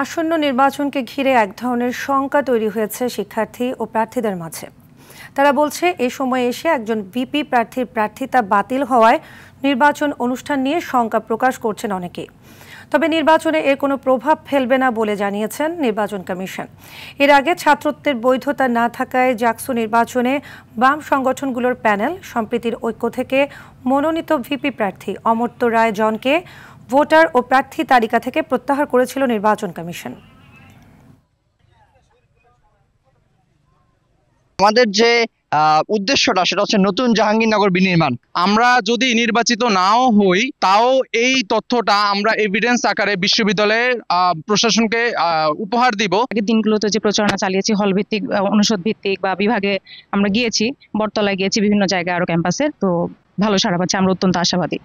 আসন্ন নির্বাচনকে ঘিরে এক ধরনের শঙ্কা তৈরি হয়েছে শিক্ষার্থী ও প্রার্থীদের মাঝে। তারা বলছে এই সময়ে এসে একজন ভিপি প্রার্থীর প্রার্থিতা বাতিল হওয়ায় নির্বাচন অনুষ্ঠান নিয়ে শঙ্কা প্রকাশ করছেন অনেকেই। তবে নির্বাচনে এর কোনো প্রভাব ফেলবে না বলে জানিয়েছেন নির্বাচন কমিশন। এর আগে ছাত্রত্বের বৈধতা না থাকায় জাকসু নির্বাচনে বাম সংগঠনগুলোর প্যানেল সম্প্রীতির ঐক্য থেকে মনোনীত ভিপি প্রার্থী অমর্ত্য রায় জনকে ভোটার ও প্রার্থী তালিকা থেকে প্রত্যাহার করেছিল নির্বাচন কমিশন। আমাদের যে উদ্দেশ্যটা সেটা হচ্ছে নতুন জাহাঙ্গীরনগর বিনির্মাণ। আমরা যদি নির্বাচিত নাও হই তাও এই তথ্যটা আমরা এভিডেন্স আকারে বিশ্ববিদ্যালয়ের প্রশাসনকে উপহার দিব। আগের দিনগুলোতে যে প্রচারণা চালিয়েছি হল ভিত্তিক, অনুষদ ভিত্তিক বা বিভাগে আমরা গিয়েছি, বটতলায় গিয়েছি, বিভিন্ন জায়গায় আরো ক্যাম্পাসে, তো ভালো সাড়া পাচ্ছে, আমরা অত্যন্ত আশাবাদী।